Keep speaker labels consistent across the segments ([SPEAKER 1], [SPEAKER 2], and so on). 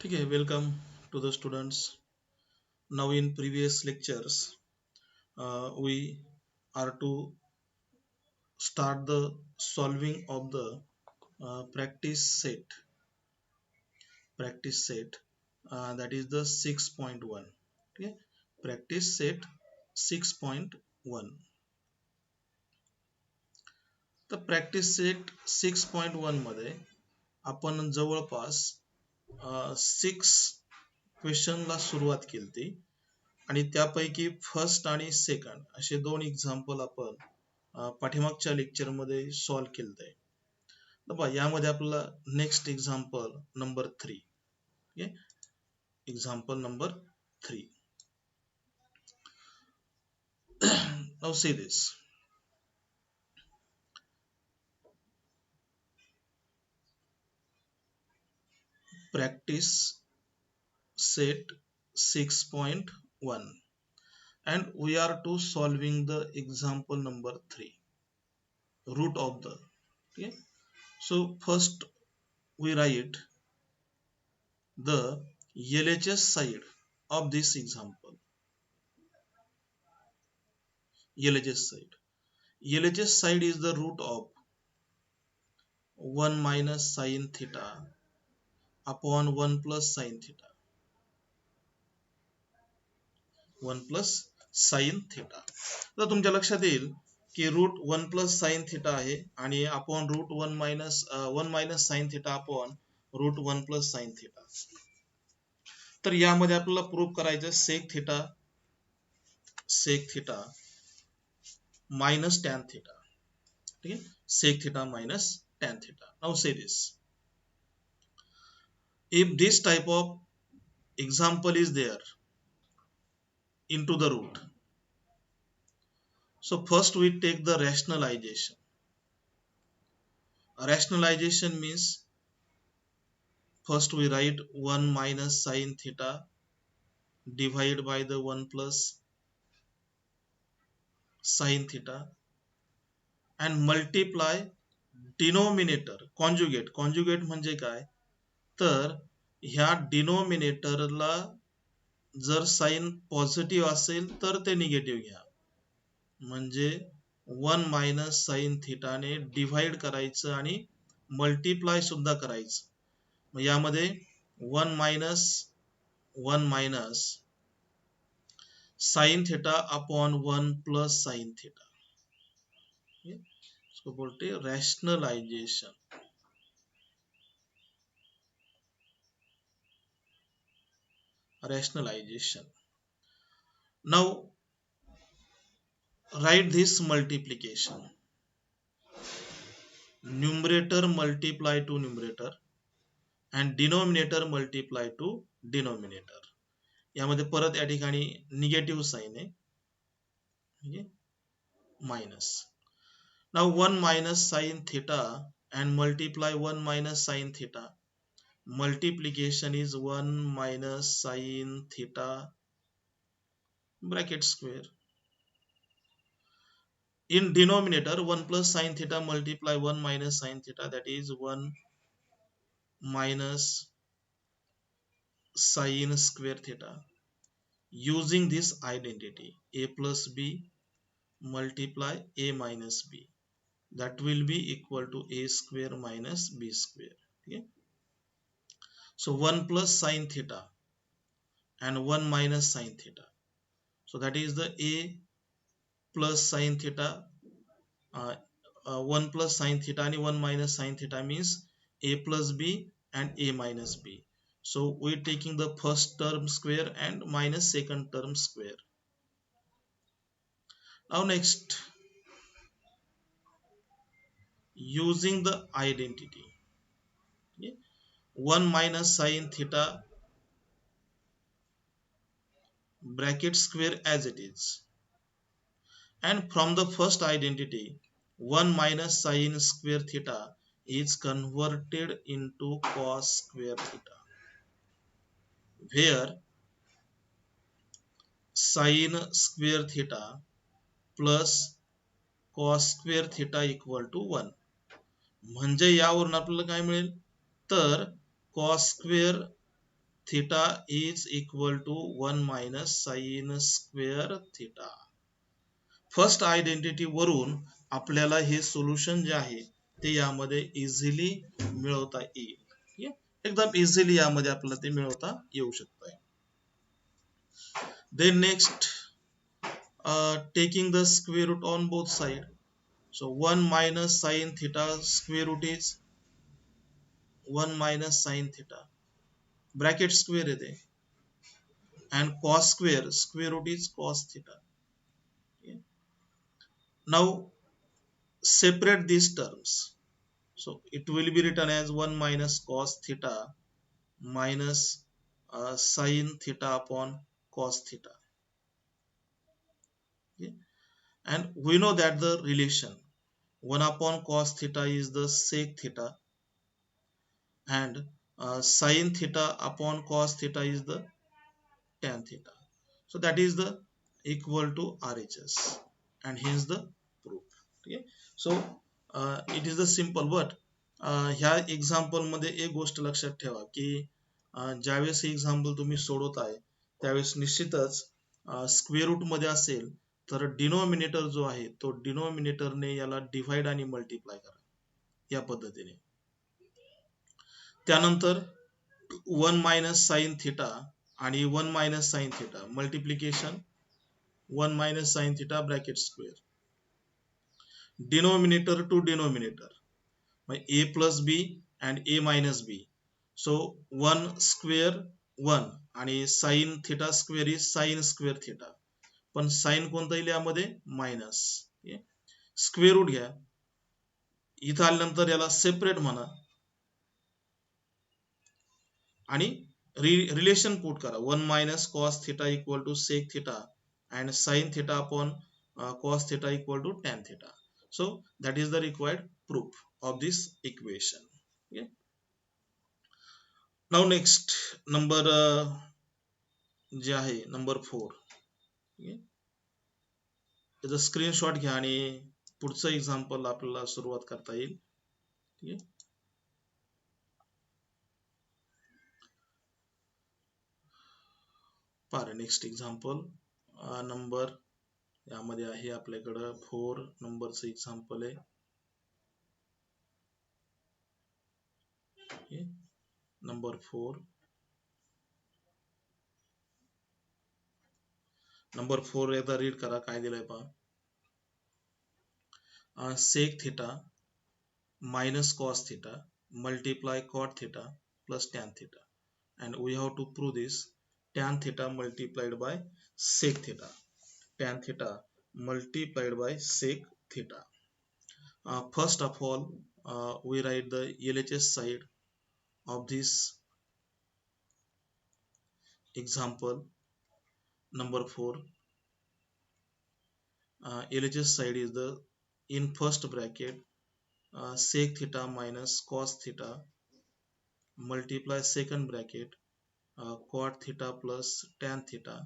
[SPEAKER 1] Okay, welcome to the students. Now, in previous lectures, we are to start the solving of the practice set. Practice set that is the 6.1. Okay, practice set 6.1. The practice set 6.1 मध्ये आपण जवळपास 6 क्वेश्चनला सुरुवात केली आणि त्यापैकी first आणि second असे दोन एक्झाम्पल आपण पाठीमागच्या लेक्चर मध्ये सॉल्व्ह केलंय. बघा यामध्ये आपला next example number 3. Example number 3. Now see this. Practice set 6.1 and we are to solving the example number 3, root of the. Okay, so first we write the LHS side of this example. LHS side. LHS side is the root of 1 minus sin theta upon 1 plus sin theta. 1 plus sin theta. तर तुमच्या लक्षात येईल की root 1 plus sin theta आहे आणि upon root 1 minus sin theta upon root 1 plus sin theta. तर यामध्ये आपल्याला प्रूव्ह करायचं sec theta minus tan theta. ठीक आहे, sec theta minus tan theta. Now say this. If this type of example is there into the root, so first we take the rationalization. Rationalization means first we write 1 minus sin theta divided by the 1 plus sin theta and multiply denominator conjugate म्हणजे काय, तर ह्या डिनोमिनेटरला जर sign positive असेल तर ते negative घ्या, म्हणजे 1 मायनस साइन थिटाने डिवाइड करायचं आणि मल्टिप्लाय सुद्धा करायचं. मग यामध्ये 1 minus sine theta upon 1 plus sine theta. इसको बोलते हैं rationalisation. Now write this multiplication. Numerator multiply to numerator and denominator multiply to denominator. यामध्ये परत या ठिकाणी निगेटिव्ह साइन आहे, minus. Now 1 minus sin theta and multiply 1 minus sin theta. Multiplication is 1 minus sin theta bracket square. In denominator 1 plus sin theta multiply 1 minus sin theta, that is 1 minus sin square theta. Using this identity a plus b multiply a minus b, that will be equal to a square minus b square. Okay? So 1 plus sin theta and 1 minus sin theta. So that is the a plus sin theta. 1 plus sin theta and 1 minus sin theta means a plus b and a minus b. So we're taking the first term square and minus second term square. Now next, using the identity, 1 minus sin theta bracket square as it is, and from the first identity 1 minus sin square theta is converted into cos square theta, where sin square theta plus cos square theta equal to 1. म्हणजे यावरून आपल्याला काय मिळेल, तर cos square theta is equal to 1 minus sin square theta. First identity वरून आपल्याला हे solution जे आहे ते यामध्ये इझिली मिळवता येईल. एकदम इझिली यामध्ये आपल्याला ते मिळवता येऊ शकतं. Then next, taking the square root on both sides. So 1 minus sin theta square root is 1 minus sin theta. Bracket square येते. And cos square root is cos theta. Okay. Now separate these terms. So it will be written as 1 minus cos theta minus sin theta upon cos theta. Okay. And we know that the relation 1 upon cos theta is the sec theta, and sin theta upon cos theta is the tan theta. So that is the equal to RHS, and hence the proof. Okay. So it is the simple, but ह्या example मध्ये एक गोष्ट लक्षात ठेवा की ज्यावेळेस example तुम्ही सोडवत आहे त्यावेळेस निश्चितच स्क्वेअर रूट मध्ये असेल तर डिनोमिनेटर जो आहे तो डिनोमिनेटरने याला डिव्हाइड आणि मल्टिप्लाय करा या पद्धतीने. त्यानंतर 1 मायनस साइन थिटा आणि 1 minus sine theta multiplication 1 minus sine theta bracket square, denominator to denominator a plus b and a minus b. So 1 square 1 आणि sin theta square is sin square theta. पण sin कोणता येईल यामध्ये minus. Square root घ्या, इथं आल्यानंतर याला separate म्हणा आणि रिलेशन पुट करा. 1 minus cos theta equal to sec theta and sin theta upon cos theta equal to tan theta. So that is the required proof of this equation. Okay. Now next number जे आहे number 4. okay. त्याचा screenshot घ्या आणि पुढचं example आपल्याला सुरुवात करता येईल. okay. पहा नेक्स्ट एक्झाम्पल नंबर यामध्ये आहे आपल्याकडं 4 नंबरचं एक्झाम्पल आहे. नंबर 4. नंबर 4 एकदा रीड करा काय दिलंय पहा. sec theta minus cos theta multiply cot theta plus tan theta, and we have to prove this tan theta multiplied by sec theta, tan theta multiplied by sec theta. First of all, we write the LHS side of this example number 4. LHS side is the in first bracket sec theta minus cos theta multiply second bracket cot theta plus tan theta.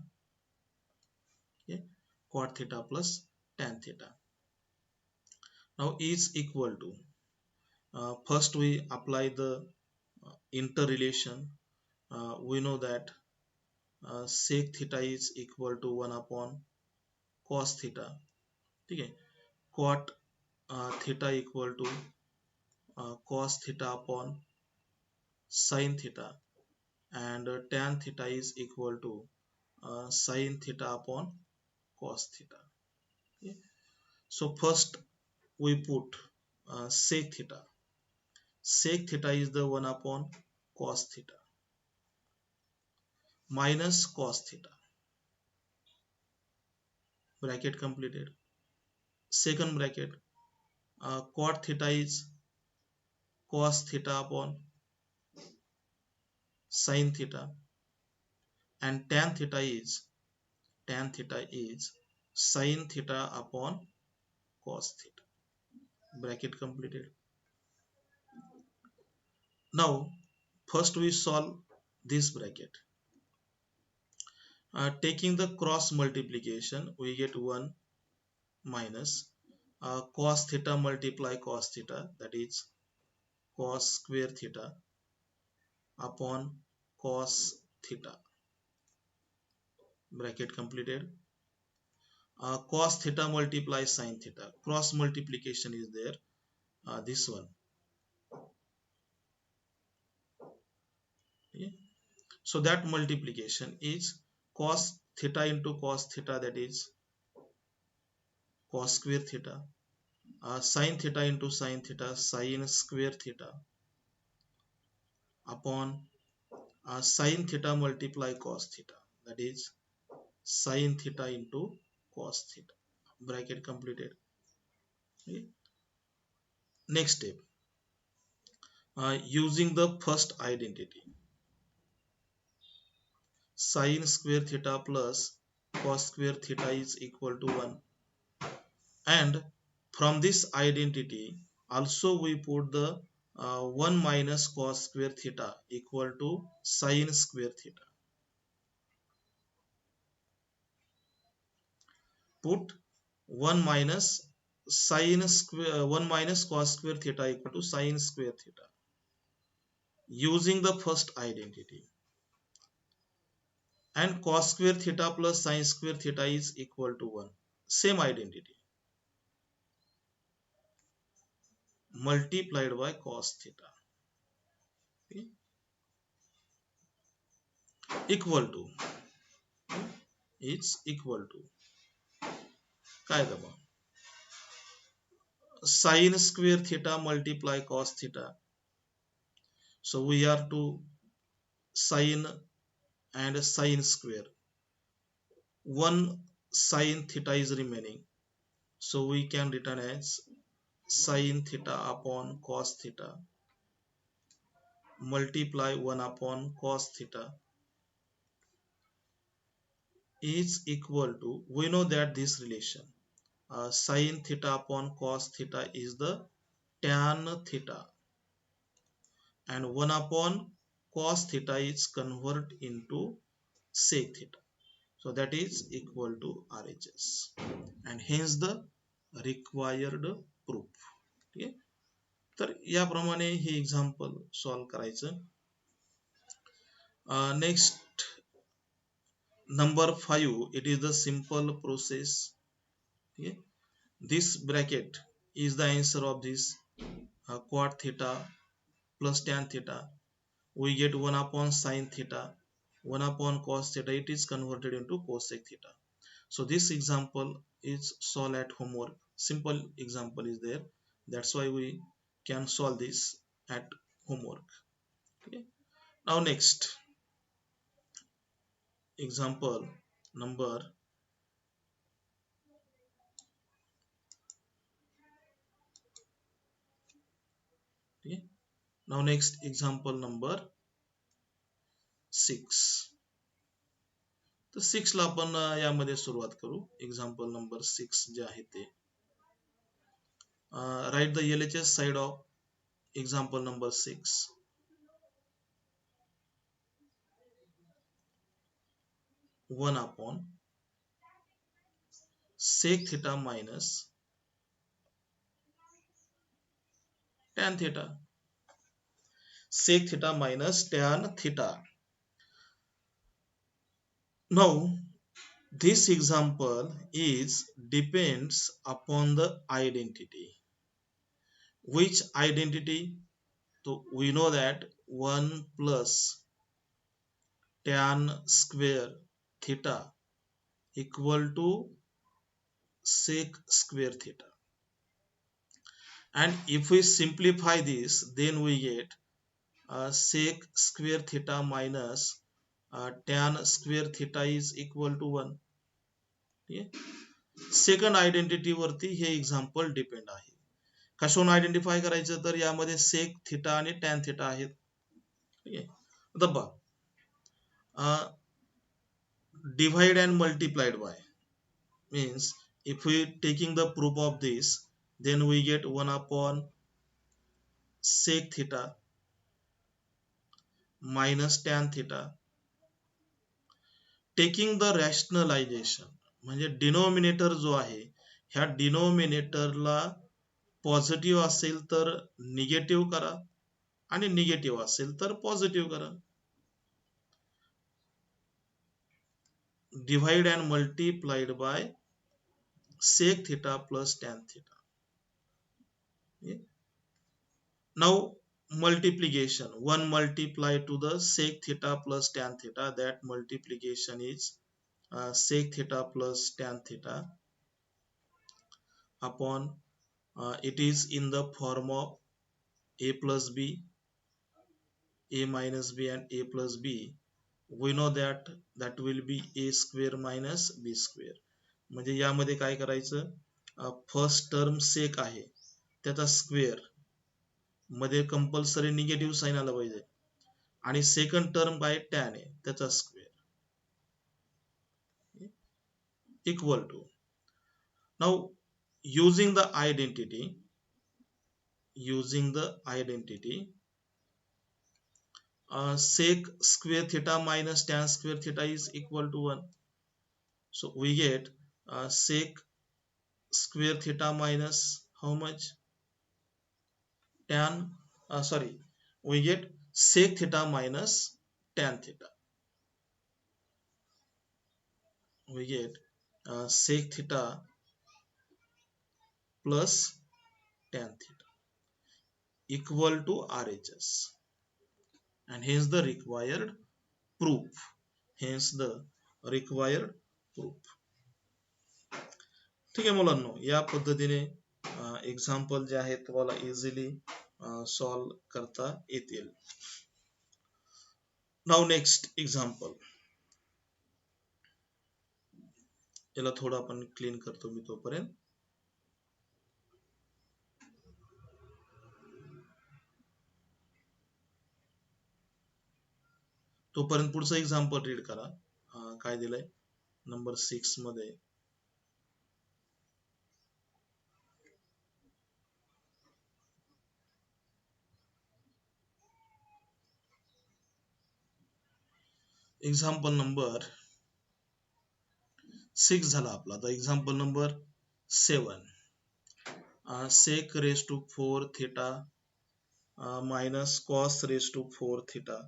[SPEAKER 1] Okay, cot theta plus tan theta. Now is equal to first we apply the interrelation. We know that sec theta is equal to 1 upon cos theta. Okay, cot theta equal to cos theta upon sin theta, and tan theta is equal to sin theta upon cos theta. Okay. So first we put sec theta. Sec theta is the 1 upon cos theta minus cos theta. Bracket completed. Second bracket cot theta is cos theta upon sin theta, and tan theta is sin theta upon cos theta. Bracket completed. Now first we solve this bracket. Taking the cross multiplication we get 1 minus cos theta multiply cos theta, that is cos square theta upon cos theta. Bracket completed. Cos theta multiplies sin theta. Cross multiplication is there. This one. Okay. So that multiplication is cos theta into cos theta, that is cos square theta. Sin theta into sin theta, sin square theta, upon sin theta multiply cos theta, that is sin theta into cos theta. Bracket completed. Okay. Next step, using the first identity, sin square theta plus cos square theta is equal to 1, and from this identity also we put the 1 minus cos square theta equal to sin square theta. Put 1 minus sin square 1 minus cos square theta equal to sin square theta using the first identity, and cos square theta plus sin square theta is equal to 1, same identity, multiplied by cos theta. Okay. Equal to, it's equal to काय दबा sin square theta multiply cos theta. So we are to sin and sin square. One sin theta is remaining. So we can written as sin theta upon cos theta multiply 1 upon cos theta is equal to, we know that this relation sin theta upon cos theta is the tan theta, and 1 upon cos theta is convert into sec theta. So that is equal to RHS, and hence the required proof. Okay. तर याप्रमाणे हे example solve करायचं. Next number 5, it is the simple process. Okay. This bracket is the answer of this cot theta plus tan theta. We get 1 upon sin theta, 1 upon cos theta, it is converted into cosec theta. So this example is solved at homework. Simple example is there, that's why we can solve this at homework. Okay. Now next example number okay. Now next example number 6. तर 6 ला आपण यामध्ये सुरुवात करू. Example number 6 जे आहे ते right the LHS side of example number 6. 1 upon sec theta minus tan theta. Sec theta minus tan theta. Now this example is depends upon the identity. Which identity? So we know that 1 plus tan square theta equal to sec square theta. And if we simplify this, then we get sec square theta minus tan square theta is equal to 1. okay. Second identity वरती हे example depend आहे. कशावरून identify करायचं, तर यामध्ये sec theta आणि tan theta आहेत. ठीक आहे. आता बघा divide and multiplied by means if we taking the proof of this, then we get 1 upon sec theta minus tan theta. Taking the rationalization म्हणजे डिनोमिनेटर जो आहे, ह्या डिनोमिनेटरला पॉझिटिव्ह असेल तर निगेटिव्ह करा आणि निगेटिव्ह असेल तर पॉझिटिव्ह करा. divide and multiplied by sec theta plus tan theta. Okay? Now multiplication, 1 multiply to the sec theta plus tan theta, that multiplication is sec theta plus tan theta upon it is in the form of a plus b, a minus b and a plus b. We know that that will be a square minus b square. म्हणजे यामध्ये काय करायचं, first term सेक आहे त्याचा square, मध्ये compulsory negative sign आला पाहिजे, आणि सेकंड टर्म काय टॅन आहे त्याचा square, equal to. Now using the identity sec square theta minus tan square theta is equal to 1. So we get sec square theta minus how much tan, sorry, we get sec theta minus tan theta. We get sec theta plus tan theta equal to RHS, and hence the required proof. Hence the required proof. ठीक आहे मुलांनो, या पद्धतीने example जे आहेत तुम्हाला easily solve करता येतील. Now next example, याला थोडं आपण क्लीन करतो मी तोपर्यंत. तोपर्यंत पुढचं एक्झाम्पल रीड करा. काय दिलंय नंबर 6 मध्ये. एक्झाम्पल नंबर 6 झाला आपला. आता example number 7, sec raised to 4 theta minus cos raised to 4 theta.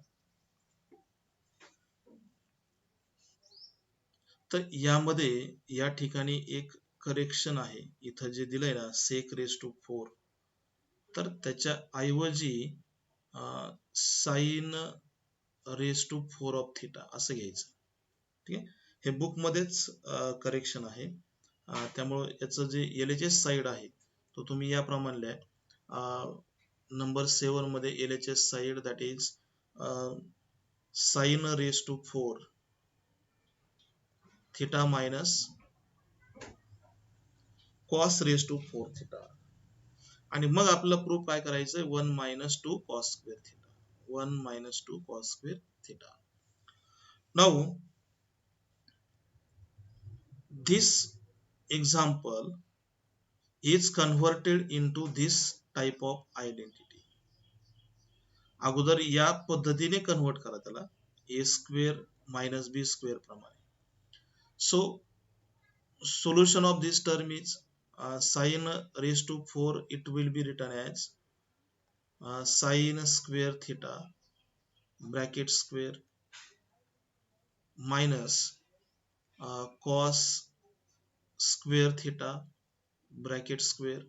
[SPEAKER 1] तर यामध्ये या ठिकाणी एक करेक्शन आहे. इथं जे दिलंय ना sec raised to 4, तर त्याच्या ऐवजी sin raised to 4 of theta असं घ्यायचं. ठीक आहे, हे बुक मध्येच करेक्शन आहे. त्यामुळे याचं जे LHS साइड आहे तो तुम्ही याप्रमाणे लिहा. नंबर 7 मध्ये LHS side that is sin raised to 4 theta minus cos raised to 4 theta. आणि मग आपलं प्रूफ काय करायचं, 1 minus 2 cos square theta. 1 minus 2 cos square theta. Now this example is converted into this type of identity. अगोदर या पद्धतीने convert करा त्याला, a square minus b square प्रमाणे. So solution of this term is sin raised to 4, it will be written as sin square theta bracket square minus cos square theta bracket square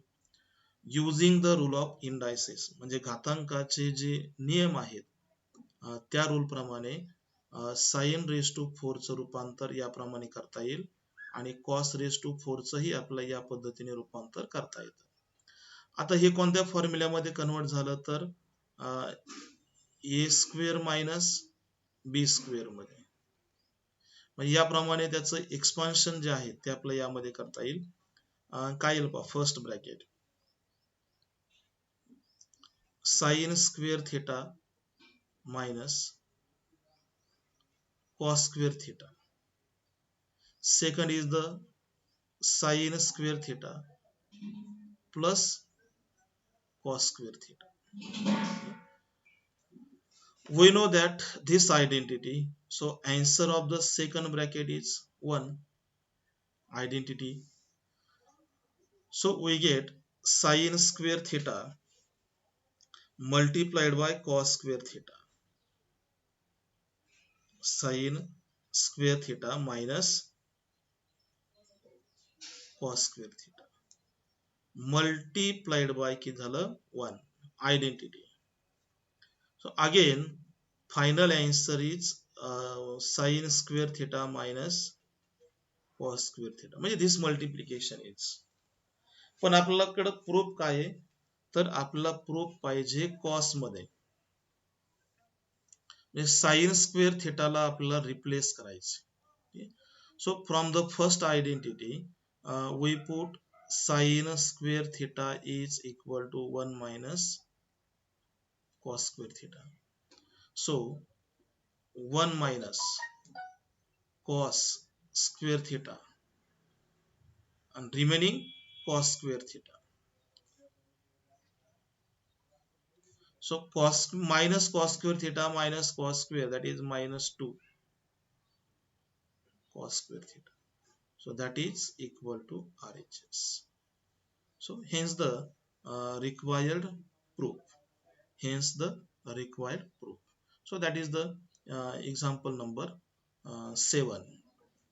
[SPEAKER 1] using the rule of indices. म्हणजे घातांकाचे जे नियम आहेत त्या rule प्रमाणे sin raised to 4 चं रूपांतर याप्रमाणे करता येईल, आणि cos raised to 4 चंही आपल्याला या पद्धतीने रूपांतर करता येतं. आता हे कोणत्या फॉर्म्युल्यामध्ये कन्वर्ट झालं तर a square minus b square मध्ये. म्हणजे याप्रमाणे त्याचं एक्सपान्शन जे आहे ते आपल्याला यामध्ये करता येईल. काय येईल पहा, first bracket sin square theta minus cos square theta. Second is the sin square theta plus cos square theta. We know that this identity, so answer of the second bracket is 1 identity. So we get sin square theta multiplied by cos square theta. Sin square theta minus cos square theta multiplied by किती झालं 1 identity. So again final answer is sin square theta minus cos square theta म्हणजे this multiplication is. पण आपल्याकडे proof काय आहे, तर आपल्याला proof पाहिजे कॉस मध्ये. म्हणजे साइन स्क्वेअर थिटाला आपल्याला रिप्लेस करायचे. So from the first identity we put sine square theta is equal to 1 minus cos square theta. So 1 minus cos square theta and remaining cos square theta. So cos minus cos square theta minus cos square, that is minus 2 cos square theta. So that is equal to RHS. So hence the required proof. Hence the required proof. So that is the example number 7.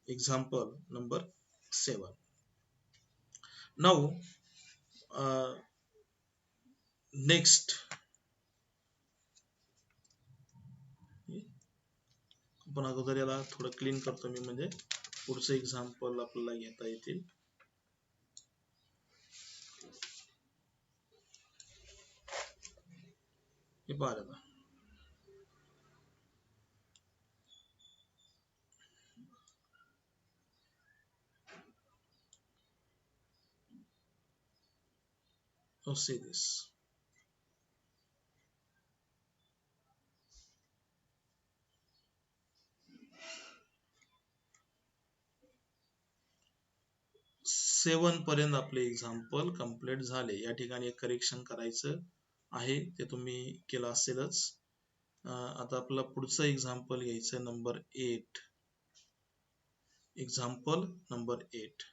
[SPEAKER 1] Example number 7. Now next पण अगोदर याला थोडं clean करतो मी, म्हणजे पुढचे example आपल्याला घेता येतील. हे पहा so see this. सेवन पर्यंत आपले एक्झाम्पल कंप्लीट झाले. या ठिकाणी एक करेक्शन करायचं आहे, ते तुम्ही केलं असेलच. आता आपला पुढचं एक्झाम्पल घ्यायचं number 8. Example number 8.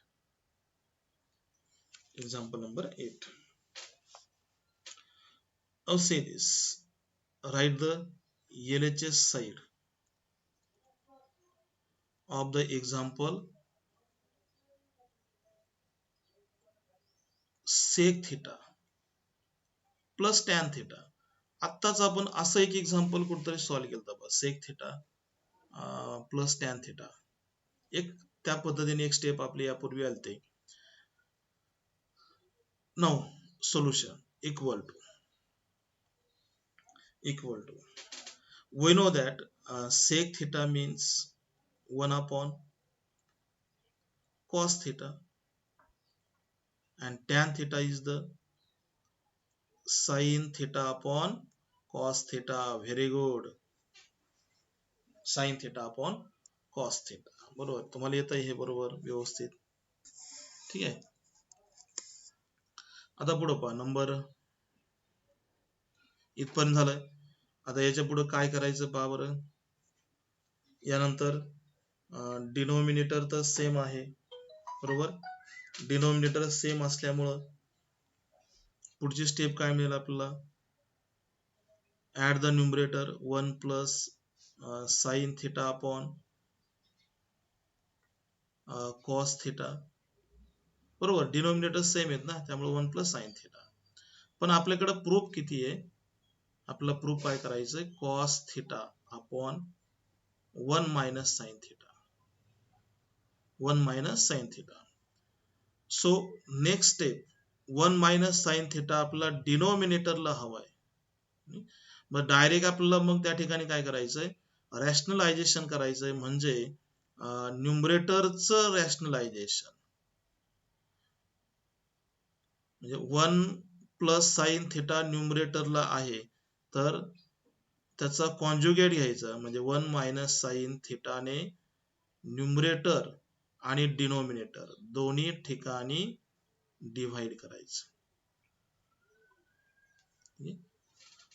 [SPEAKER 1] Example number 8. Now say this. Write the LHS side of the example sec theta plus tan theta. आत्ताच आपण असं एक एक्झाम्पल कुठतरी सॉल्व्ह केलं होतं, sec theta plus tan theta. एक त्या पद्धतीने एक स्टेप आपली यापूर्वी आलते. Now solution equal to we know that sec theta means 1 upon cos theta and tan theta is the sin theta upon cos theta. Very good. sin theta upon cos theta. बरोबर, तुम्हाला येत आहे हे बरोबर व्यवस्थित. ठीक आहे. आता पुढे पहा, नंबर इथपर्यंत झालंय. आता याच्या पुढे काय करायचं पहा बरं. यानंतर डिनोमिनेटर तर सेम आहे, बरोबर. डिनोमिनेटर सेम असल्यामुळं पुढची स्टेप काय मिळेल आपल्याला. Add the numerator 1 plus sine theta upon cos theta. बरोबर, डिनोमिनेटर सेम आहेत ना, त्यामुळे 1 प्लस साइन थिटा. पण आपल्याकडे प्रूफ किती आहे. आपला प्रूफ काय करायचंय, cos theta upon 1 minus sine theta. 1 minus sine theta. So next step 1 minus sine theta आपला डिनोमिनेटरला हवाय. मग डायरेक्ट आपल्याला मग त्या ठिकाणी काय करायचंय, रॅशनलायझेशन करायचंय. म्हणजे न्यूमरेटरचं रॅशनलायझेशन. म्हणजे 1 प्लस साइन थिटा न्यूमरेटरला आहे, तर त्याचा कॉन्जुगेट घ्यायचा. म्हणजे 1 मायनस साइन थिटाने न्यूमरेटर आणि डिनोमिनेटर दोन्ही ठिकाणी डिव्हाइड करायचं.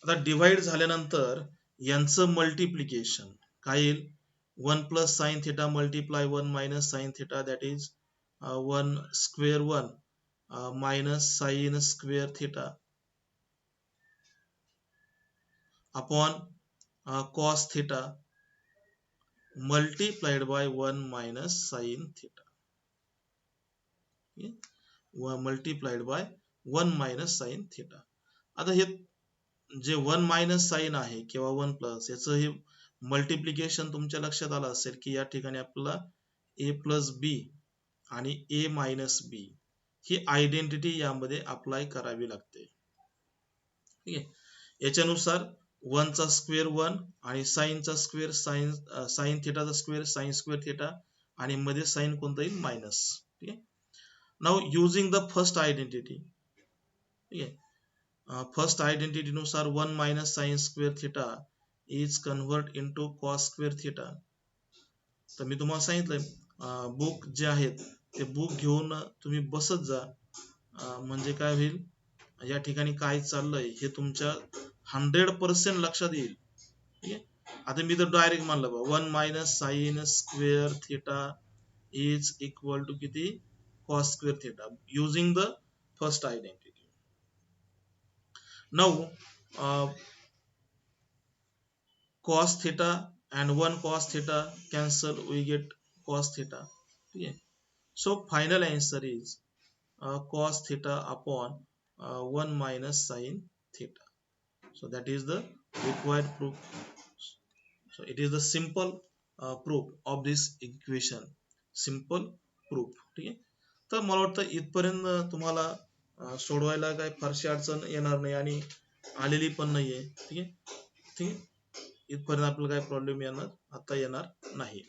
[SPEAKER 1] आता डिव्हाइड झाल्यानंतर यांचं मल्टिप्लिकेशन काय येईल. 1 plus sine theta multiply 1 minus sine theta, that is 1 square 1 minus sine square theta upon cos theta multiplied by 1 minus sine theta. Multiplied by 1 minus sine theta. आता हे जे 1 minus sign आहे किंवा 1 plus याचं हे multiplication तुमच्या लक्षात आलं असेल की या ठिकाणी आपल्याला ए प्लस बी आणि ए मायनस बी ही आयडेंटिटी यामध्ये अप्लाय करावी लागते. ठीक आहे. याच्यानुसार 1 चा स्क्वेअर 1 आणि साईनचा स्क्वेअर साइन थिटाचा स्क्वेअर साइन स्क्वेअर थिटा आणि मध्ये साइन कोणता येईल मायनस. ठीक आहे. Now using the first identity. ठीक आहे. फर्स्ट आयडेंटिटी नुसार 1 minus sine square theta is convert into cos square theta. तर मी तुम्हाला सांगितलंय बुक जे आहेत ते बुक घेऊन तुम्ही बसत जा. म्हणजे काय होईल या ठिकाणी काय चाललंय हे तुमच्या 100% लक्षात येईल. ठीक आहे. आता मी तर डायरेक्ट मानलं बा 1 minus sine square theta is equal to किती cos square theta using the first identity. Now cos theta and 1 cos theta cancel, we get cos theta. Okay, so final answer is cos theta upon 1 minus sin theta. So that is the required proof. So it is the simple proof of this equation. Simple proof. ठीक आहे. तर मला वाटतं इथपर्यंत तुम्हाला सोडवायला काही फारशी अडचण येणार नाही आणि आलेली पण नाहीये. ठीक आहे. ठीक आहे. इथपर्यंत आपल्याला काही प्रॉब्लेम येणार नाही.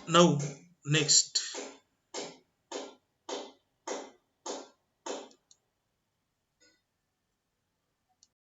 [SPEAKER 1] Now next